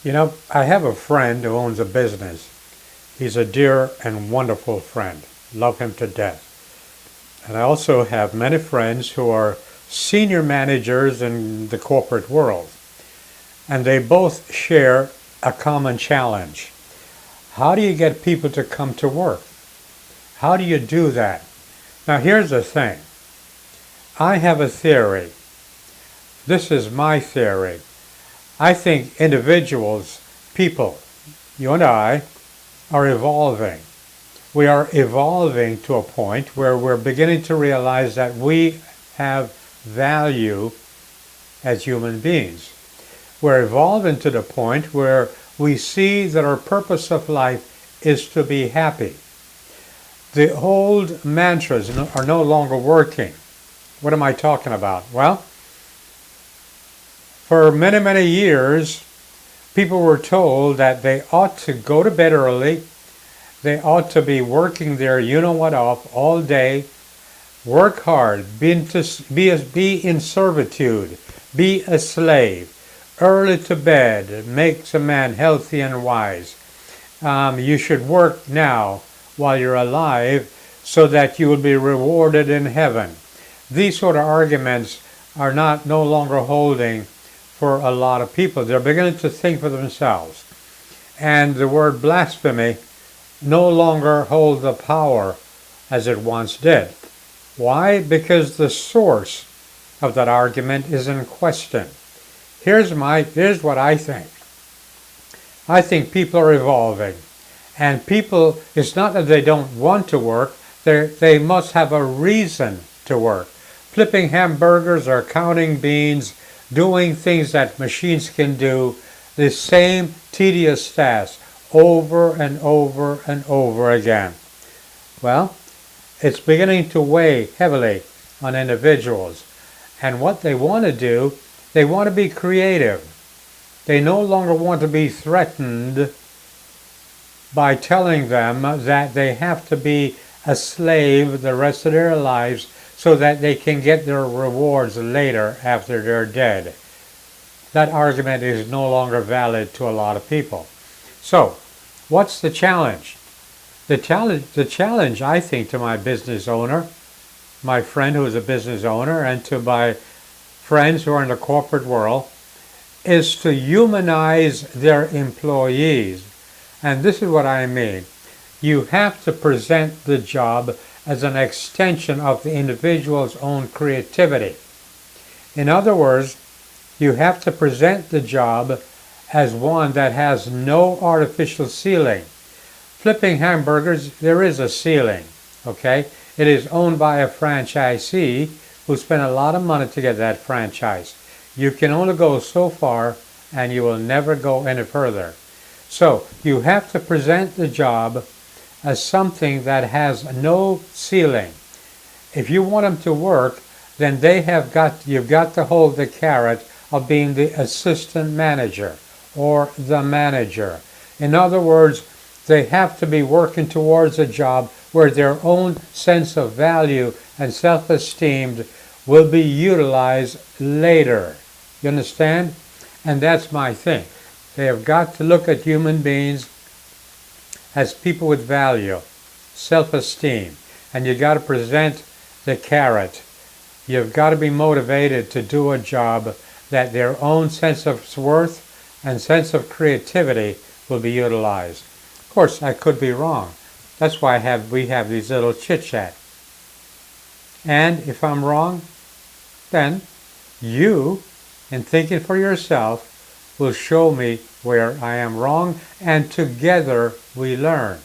I have a friend who owns a business. He's a dear and wonderful friend. Love him to death. And I also have many friends who are senior managers in the corporate world. And they both share a common challenge. How do you get people to come to work? How do you do that? Now, here's the thing. I have a theory. This is my theory. I think individuals, people, you and I, are evolving. We are evolving to a point where we're beginning to realize that we have value as human beings. We're evolving to the point where we see that our purpose of life is to be happy. The old mantras are no longer working. What am I talking about? Well, for many, many years, people were told that they ought to go to bed early, they ought to be working their you-know-what off all day, work hard, be in servitude, be a slave, early to bed, makes a man healthy and wise. You should work now while you're alive so that you will be rewarded in heaven. These sort of arguments are no longer holding for a lot of people. They're beginning to think for themselves. And the word blasphemy no longer holds the power as it once did. Why? Because the source of that argument is in question. Here's what I think. I think people are evolving. And people, it's not that they don't want to work, they must have a reason to work. Flipping hamburgers or counting beans, doing things that machines can do, the same tedious task over and over and over again. Well, it's beginning to weigh heavily on individuals. And what they want to do, they want to be creative. They no longer want to be threatened by telling them that they have to be a slave the rest of their lives so that they can get their rewards later after they're dead. That argument is no longer valid to a lot of people. So, what's the challenge? The challenge, I think, to my business owner, my friend who is a business owner, and to my friends who are in the corporate world, is to humanize their employees. And this is what I mean. You have to present the job as an extension of the individual's own creativity. In other words, you have to present the job as one that has no artificial ceiling. Flipping hamburgers, there is a ceiling, okay? It is owned by a franchisee who spent a lot of money to get that franchise. You can only go so far and you will never go any further. So you have to present the job as something that has no ceiling. If you want them to work, then you've got to hold the carrot of being the assistant manager or the manager. In other words, they have to be working towards a job where their own sense of value and self-esteem will be utilized later. You understand? And that's my thing. They have got to look at human beings as people with value, self-esteem, and you got to present the carrot. You've got to be motivated to do a job that their own sense of worth and sense of creativity will be utilized. Of course, I could be wrong. That's why we have these little chit-chat. And if I'm wrong, then you, in thinking for yourself, will show me where I am wrong, and together we learn.